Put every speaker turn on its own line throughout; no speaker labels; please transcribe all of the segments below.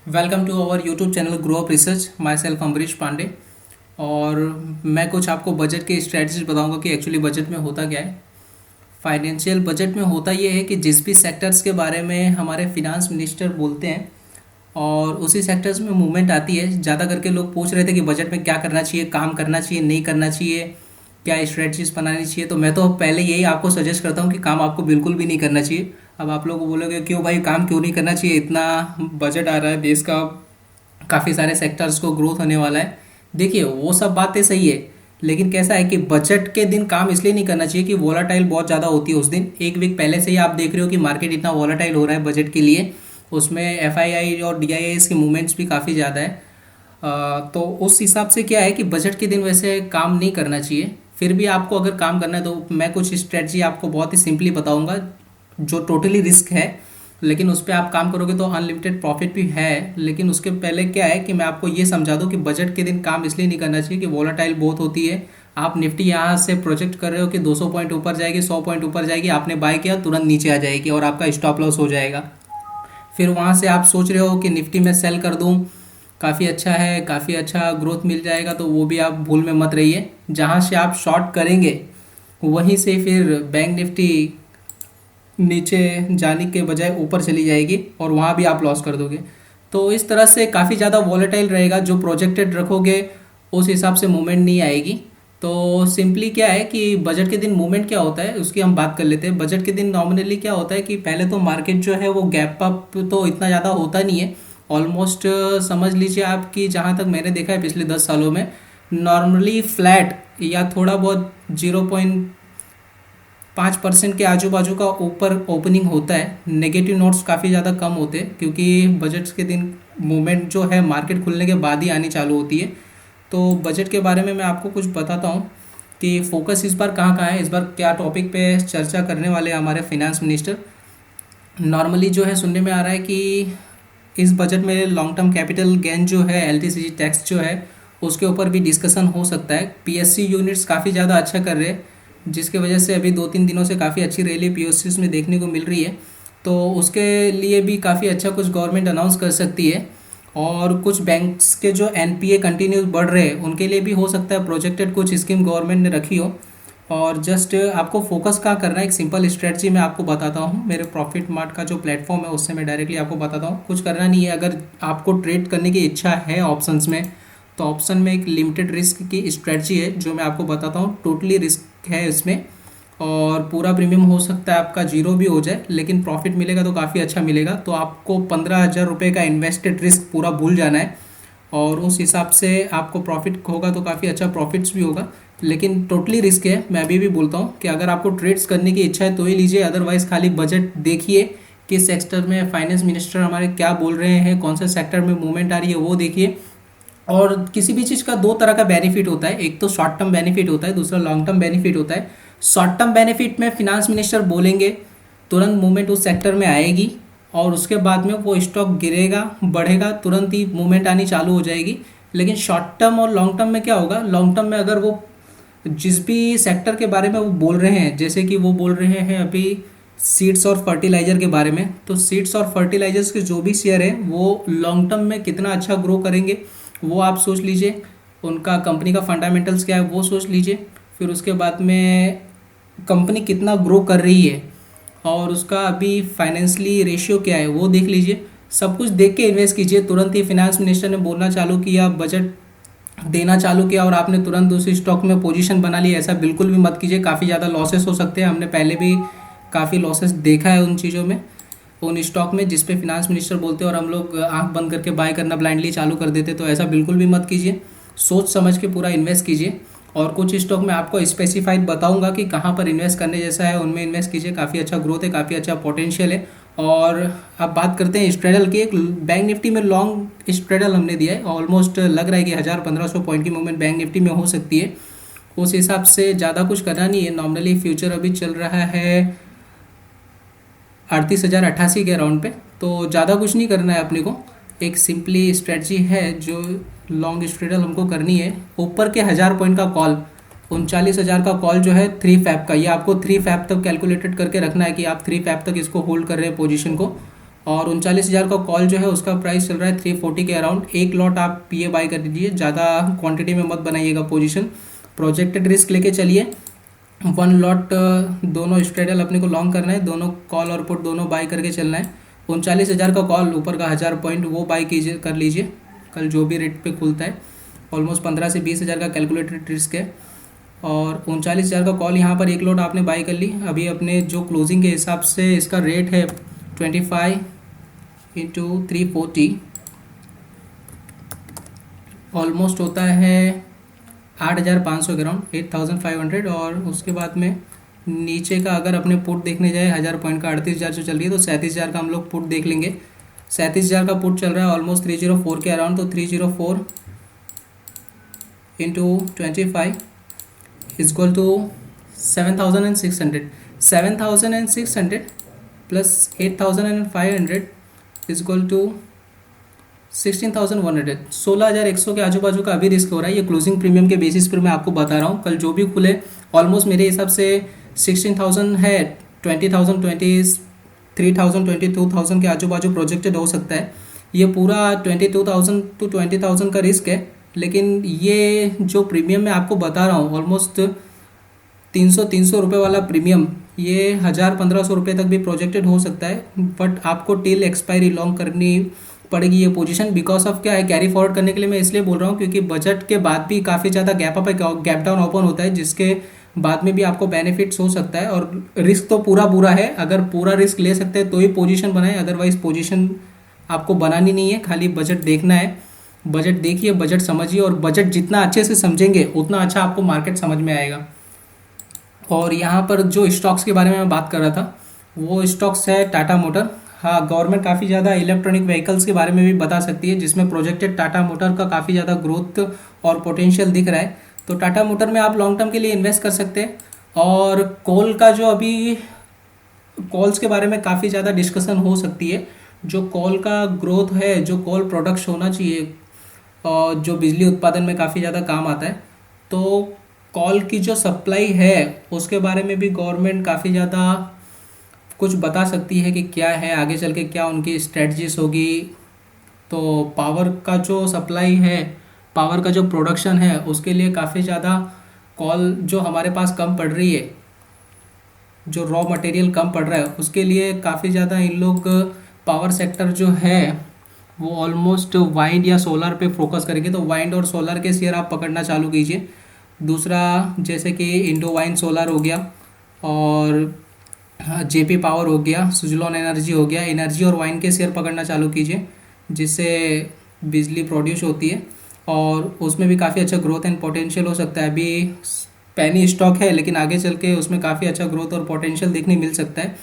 Welcome to our YouTube channel grow up research. Myself Ambrish Pandey. और मैं कुछ आपको बजट के स्ट्रेटजीज बताऊंगा कि एक्चुअली बजट में होता क्या है। फाइनेंशियल बजट में होता ये है कि जिस भी सेक्टर्स के बारे में हमारे फिनांस मिनिस्टर बोलते हैं और उसी सेक्टर्स में मूवमेंट आती है। ज़्यादा करके लोग पूछ रहे थे कि बजट में क्या करना चाहिए, काम करना चाहिए, नहीं करना चाहिए, क्या स्ट्रेटजीज बनानी चाहिए। तो मैं तो पहले यही आपको सजेस्ट करता हूँ कि काम आपको बिल्कुल भी नहीं करना चाहिए। अब आप लोग बोलोगे क्यों भाई, काम क्यों नहीं करना चाहिए, इतना बजट आ रहा है देश का, काफ़ी सारे सेक्टर्स को ग्रोथ होने वाला है। देखिए वो सब बातें सही है, लेकिन कैसा है कि बजट के दिन काम इसलिए नहीं करना चाहिए कि वोलाटाइल बहुत ज़्यादा होती है उस दिन। एक वीक पहले से ही आप देख रहे हो कि मार्केट इतना वोलाटाइल हो रहा है बजट के लिए। उसमें एफआईआई और डीआईआईएस के मूवमेंट्स भी काफ़ी ज़्यादा है। तो उस हिसाब से क्या है कि बजट के दिन वैसे काम नहीं करना चाहिए। फिर भी आपको अगर काम करना है तो मैं कुछ स्ट्रेटजी आपको बहुत ही सिंपली बताऊंगा जो टोटली रिस्क है, लेकिन उस पर आप काम करोगे तो अनलिमिटेड प्रॉफिट भी है। लेकिन उसके पहले क्या है कि मैं आपको ये समझा दूं कि बजट के दिन काम इसलिए नहीं करना चाहिए कि वोलाटाइल बहुत होती है। आप निफ्टी यहाँ से प्रोजेक्ट कर रहे हो कि 200 पॉइंट ऊपर जाएगी, 100 पॉइंट ऊपर जाएगी, आपने बाय किया तुरंत नीचे आ जाएगी और आपका स्टॉप लॉस हो जाएगा। फिर वहाँ से आप सोच रहे हो कि निफ्टी में सेल कर दूँ, काफ़ी अच्छा है, काफ़ी अच्छा ग्रोथ मिल जाएगा, तो वो भी आप भूल में मत रहिए। जहाँ से आप शॉर्ट करेंगे वहीं से फिर बैंक निफ्टी नीचे जाने के बजाय ऊपर चली जाएगी और वहाँ भी आप लॉस कर दोगे। तो इस तरह से काफ़ी ज़्यादा वॉलेटाइल रहेगा। जो प्रोजेक्टेड रखोगे उस हिसाब से मूवमेंट नहीं आएगी। तो सिंपली क्या है कि बजट के दिन मूवमेंट क्या होता है उसकी हम बात कर लेते हैं। बजट के दिन नॉमिनली क्या होता है कि पहले तो मार्केट जो है वो गैप अप तो इतना ज़्यादा होता नहीं है। ऑलमोस्ट समझ लीजिए आप कि जहाँ तक मैंने देखा है पिछले 10 सालों में नॉर्मली फ्लैट या थोड़ा बहुत 0.5% के आजू बाजू का ऊपर ओपनिंग होता है। नेगेटिव नोट्स काफ़ी ज़्यादा कम होते हैं क्योंकि बजट्स के दिन मूवमेंट जो है मार्केट खुलने के बाद ही आनी चालू होती है। तो बजट के बारे में मैं आपको कुछ बताता हूँ कि फोकस इस बार कहाँ कहाँ है, इस बार क्या टॉपिक पे चर्चा करने वाले हैं हमारे फिनेंस मिनिस्टर। नॉर्मली जो है सुनने में आ रहा है कि इस बजट में लॉन्ग टर्म कैपिटल गेन जो है, एलटीसीजी टैक्स जो है, उसके ऊपर भी डिस्कशन हो सकता है। पीएससी यूनिट्स काफ़ी ज़्यादा अच्छा कर रहे हैं, जिसके वजह से अभी 2-3 दिनों से काफ़ी अच्छी रैली पीओसीज में देखने को मिल रही है। तो उसके लिए भी काफ़ी अच्छा कुछ गवर्नमेंट अनाउंस कर सकती है। और कुछ बैंक्स के जो एनपीए कंटिन्यूस बढ़ रहे हैं उनके लिए भी हो सकता है प्रोजेक्टेड कुछ स्कीम गवर्नमेंट ने रखी हो। और जस्ट आपको फोकस कहाँ करना है, एक सिंपल स्ट्रेटजी मैं आपको बताता हूँ। मेरे प्रॉफिट मार्ट का जो प्लेटफॉर्म है उससे मैं डायरेक्टली आपको बताता हूँ। कुछ करना नहीं है, अगर आपको ट्रेड करने की इच्छा है ऑप्शंस में तो ऑप्शन में एक लिमिटेड रिस्क की स्ट्रेटजी है जो मैं आपको बताता हूँ। टोटली रिस्क है इसमें और पूरा प्रीमियम हो सकता है आपका जीरो भी हो जाए, लेकिन प्रॉफिट मिलेगा तो काफ़ी अच्छा मिलेगा। तो आपको 15,000 रुपये का इन्वेस्टेड रिस्क पूरा भूल जाना है और उस हिसाब से आपको प्रॉफिट होगा तो काफ़ी अच्छा प्रॉफिट्स भी होगा। लेकिन टोटली रिस्क है। मैं अभी भी बोलता हूँ कि अगर आपको ट्रेड्स करने की इच्छा है तो ही लीजिए, अदरवाइज़ खाली बजट देखिए किस सेक्टर में फाइनेंस मिनिस्टर हमारे क्या बोल रहे हैं, कौन से सेक्टर में मूवमेंट आ रही है वो देखिए। और किसी भी चीज़ का दो तरह का बेनिफिट होता है, एक तो शॉर्ट टर्म बेनिफिट होता है, दूसरा लॉन्ग टर्म बेनिफिट होता है। शॉर्ट टर्म बेनिफिट में फिनांस मिनिस्टर बोलेंगे तुरंत मूवमेंट उस सेक्टर में आएगी और उसके बाद में वो स्टॉक गिरेगा बढ़ेगा तुरंत ही मूवमेंट आनी चालू हो जाएगी। लेकिन शॉर्ट टर्म और लॉन्ग टर्म में क्या होगा, लॉन्ग टर्म में अगर वो जिस भी सेक्टर के बारे में वो बोल रहे हैं, जैसे कि वो बोल रहे हैं अभी सीड्स और फर्टिलाइजर के बारे में, तो सीड्स और फर्टिलाइजर्स के जो भी शेयर है वो लॉन्ग टर्म में कितना अच्छा ग्रो करेंगे वो आप सोच लीजिए। उनका कंपनी का फंडामेंटल्स क्या है वो सोच लीजिए। फिर उसके बाद में कंपनी कितना ग्रो कर रही है और उसका अभी फाइनेंशियली रेशियो क्या है वो देख लीजिए। सब कुछ देख के इन्वेस्ट कीजिए। तुरंत ही फिनेंस मिनिस्टर ने बोलना चालू किया, बजट देना चालू किया और आपने तुरंत उस स्टॉक में पोजीशन बना ली, ऐसा बिल्कुल भी मत कीजिए। काफ़ी ज़्यादा लॉसेस हो सकते हैं। हमने पहले भी काफ़ी लॉसेस देखा है उन चीज़ों में, उन स्टॉक में जिस पे फिनांस मिनिस्टर बोलते हैं और हम लोग आंख बंद करके बाय करना ब्लाइंडली चालू कर देते। तो ऐसा बिल्कुल भी मत कीजिए, सोच समझ के पूरा इन्वेस्ट कीजिए। और कुछ स्टॉक में आपको स्पेसिफाइड बताऊंगा कि कहाँ पर इन्वेस्ट करने जैसा है, उनमें इन्वेस्ट कीजिए। काफ़ी अच्छा ग्रोथ है, काफ़ी अच्छा पोटेंशियल है। और अब बात करते हैं स्ट्रेडल की। एक बैंक निफ्टी में लॉन्ग स्ट्रेडल हमने दिया है, ऑलमोस्ट लग रहा है कि 1,000-1,500 पॉइंट की मूवमेंट बैंक निफ्टी में हो सकती है। उस हिसाब से ज़्यादा कुछ करना नहीं है। नॉर्मली फ्यूचर अभी चल रहा है 38,088 के अराउंड पे, तो ज़्यादा कुछ नहीं करना है अपने को। एक सिंपली स्ट्रेटजी है जो लॉन्ग स्ट्रेडल हमको करनी है। ऊपर के 1,000 पॉइंट का कॉल, 39,000 का कॉल जो है 3 फैब का, ये आपको 3 फैब तक कैलकुलेटेड करके रखना है कि आप 3 फैब तक इसको होल्ड कर रहे हैं पोजीशन को। और 39,000 का कॉल जो है उसका प्राइस चल रहा है 340 के अराउंड। एक लॉट आप ये बाई कर दीजिए, ज़्यादा क्वांटिटी में मत बनाइएगा पोजीशन, प्रोजेक्टेड रिस्क लेके चलिए। वन लॉट दोनों स्ट्रेडल अपने को लॉन्ग करना है, दोनों कॉल और पुट दोनों बाई करके चलना है। 39,000 का कॉल, ऊपर का 1000 पॉइंट वो बाई कीजिए, कर लीजिए कल जो भी रेट पे खुलता है। ऑलमोस्ट 15 से 20,000 का कैलकुलेटेड रिस्क है। और 39,000 का कॉल यहाँ पर एक लॉट आपने बाई कर ली। अभी अपने जो क्लोजिंग के हिसाब से इसका रेट है 25 इंटू 340, ऑलमोस्ट होता है 8,500 के अराउंड, 8,500। और उसके बाद में नीचे का अगर अपने पुट देखने जाए 1000 पॉइंट का 38,000 जो चल रही है, तो 37,000 का हम लोग पुट देख लेंगे। 37,000 का पुट चल रहा है ऑलमोस्ट 304 के अराउंड, तो 304 into 25 is equal to 7,600। 7,600 plus 8,500 is equal to 16,100। 16,100 के आजू बाजू का अभी रिस्क हो रहा है। ये क्लोजिंग प्रीमियम के बेसिस पर मैं आपको बता रहा हूँ, कल जो भी खुले ऑलमोस्ट मेरे हिसाब से 16,000 है, 20,000, 23,000, 22,000 के आजू बाजू प्रोजेक्टेड हो सकता है। ये पूरा 22,000 टू 20,000 का रिस्क है, लेकिन ये जो प्रीमियम मैं आपको बता रहा हूँ ऑलमोस्ट 300 रुपये वाला प्रीमियम, ये 1,000-1,500 रुपये तक भी प्रोजेक्टेड हो सकता है। बट आपको टिल एक्सपायरी लॉन्ग करनी पड़ेगी ये पोजीशन। बिकॉज ऑफ क्या है, कैरी फॉरवर्ड करने के लिए मैं इसलिए बोल रहा हूँ क्योंकि बजट के बाद भी काफ़ी ज़्यादा गैप अप है, गैप डाउन ओपन होता है, जिसके बाद में भी आपको बेनिफिट्स हो सकता है। और रिस्क तो पूरा बुरा है, अगर पूरा रिस्क ले सकते हैं तो ही पोजीशन बनाए, अदरवाइज पोजीशन आपको बनानी नहीं है। खाली बजट देखना है, बजट देखिए, बजट समझिए, और बजट जितना अच्छे से समझेंगे उतना अच्छा आपको मार्केट समझ में आएगा। और यहाँ पर जो स्टॉक्स के बारे में मैं बात कर रहा था, वो स्टॉक्स है टाटा मोटर। हाँ, गवर्नमेंट काफ़ी ज़्यादा इलेक्ट्रॉनिक व्हीकल्स के बारे में भी बता सकती है, जिसमें प्रोजेक्टेड टाटा मोटर का काफ़ी ज़्यादा ग्रोथ और पोटेंशियल दिख रहा है। तो टाटा मोटर में आप लॉन्ग टर्म के लिए इन्वेस्ट कर सकते हैं। और कोल का जो अभी कॉल्स के बारे में काफ़ी ज़्यादा डिस्कशन हो सकती है। जो कॉल का ग्रोथ है, जो कॉल प्रोडक्ट्स होना चाहिए और जो बिजली उत्पादन में काफ़ी ज़्यादा काम आता है, तो कॉल की जो सप्लाई है उसके बारे में भी गवर्नमेंट काफ़ी ज़्यादा कुछ बता सकती है कि क्या है आगे चल के, क्या उनकी स्ट्रेटजीज होगी। तो पावर का जो सप्लाई है, पावर का जो प्रोडक्शन है, उसके लिए काफ़ी ज़्यादा कॉल जो हमारे पास कम पड़ रही है, जो रॉ मटेरियल कम पड़ रहा है, उसके लिए काफ़ी ज़्यादा इन लोग पावर सेक्टर जो है वो ऑलमोस्ट वाइंड या सोलर पे फोकस करेंगे। तो वाइंड और सोलर के शेयर आप पकड़ना चालू कीजिए। दूसरा जैसे कि इंडो वाइंड सोलर हो गया, और जेपी पावर हो गया, सुजलॉन एनर्जी हो गया, एनर्जी और वाइन के शेयर पकड़ना चालू कीजिए, जिससे बिजली प्रोड्यूस होती है और उसमें भी काफ़ी अच्छा ग्रोथ एंड पोटेंशियल हो सकता है। अभी पैनी स्टॉक है, लेकिन आगे चल के उसमें काफ़ी अच्छा ग्रोथ और पोटेंशियल देखने मिल सकता है।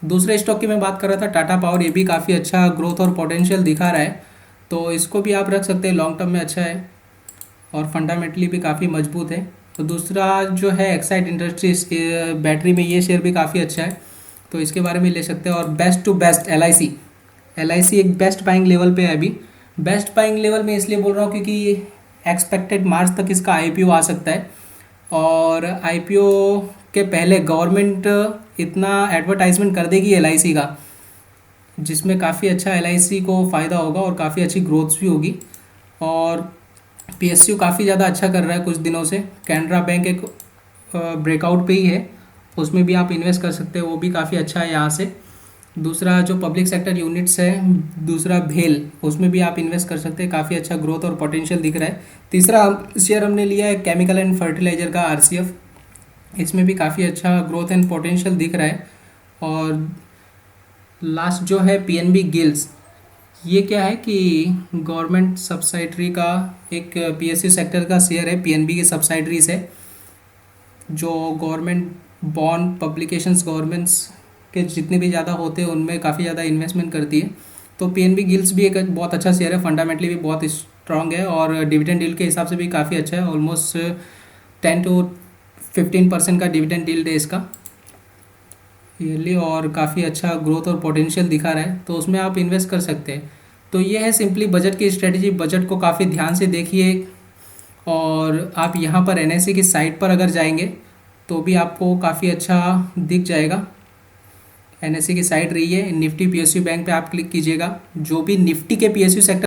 दूसरे स्टॉक की मैं बात कर रहा था टाटा पावर, ये भी काफ़ी अच्छा ग्रोथ और पोटेंशियल दिखा रहा है, तो इसको भी आप रख सकते हैं, लॉन्ग टर्म में अच्छा है और फंडामेंटली भी काफ़ी मजबूत है। तो दूसरा जो है एक्साइड इंडस्ट्रीज, बैटरी में ये शेयर भी काफ़ी अच्छा है, तो इसके बारे में ले सकते हैं। और best to best L I C एक बेस्ट बाइंग लेवल पे है अभी। बेस्ट बाइंग लेवल में इसलिए बोल रहा हूँ क्योंकि एक्सपेक्टेड मार्च तक इसका आईपीओ आ सकता है, और आईपीओ के पहले गवर्नमेंट इतना एडवर्टाइजमेंट कर देगी एलआईसी का, जिसमें काफ़ी अच्छा एलआईसी को फ़ायदा होगा और काफ़ी अच्छी ग्रोथ भी होगी। और पीएसयू काफ़ी ज़्यादा अच्छा कर रहा है कुछ दिनों से। कैनरा बैंक एक ब्रेकआउट पे ही है, उसमें भी आप इन्वेस्ट कर सकते हैं, वो भी काफ़ी अच्छा है यहाँ से। दूसरा जो पब्लिक सेक्टर यूनिट्स है, दूसरा भेल, उसमें भी आप इन्वेस्ट कर सकते हैं, काफ़ी अच्छा ग्रोथ और पोटेंशियल दिख रहा है। तीसरा शेयर हमने लिया है केमिकल एंड फर्टिलाइजर का, आरसीएफ, इसमें भी काफ़ी अच्छा ग्रोथ एंड पोटेंशियल दिख रहा है। और लास्ट जो है पीएनबी गिल्स, ये क्या है कि गवर्नमेंट सब्सिडरी का एक पीएसयू सेक्टर का शेयर है, पीएनबी की सब्सिडरीज है, जो गवर्नमेंट बॉन्ड पब्लिकेशंस गवर्नमेंट्स के जितने भी ज़्यादा होते हैं उनमें काफ़ी ज़्यादा इन्वेस्टमेंट करती है। तो पीएनबी गिल्स भी एक बहुत अच्छा शेयर है, फंडामेंटली भी बहुत स्ट्रांग है और डिविडेंड डील के हिसाब से भी काफ़ी अच्छा है। ऑलमोस्ट 10 to 15% का डिविडेंड डील है इसका ईयरली, और काफ़ी अच्छा ग्रोथ और पोटेंशियल दिखा रहा है, तो उसमें आप इन्वेस्ट कर सकते हैं। तो ये है सिंपली बजट की स्ट्रेटजी। बजट को काफ़ी ध्यान से देखिए, और आप यहाँ पर एनएससी की साइट पर अगर जाएंगे तो भी आपको काफ़ी अच्छा दिख जाएगा। एनएससी की साइट रही है, निफ्टी पीएसयू बैंक पे आप क्लिक कीजिएगा। जो भी निफ्टी के पीएसयू सेक्टर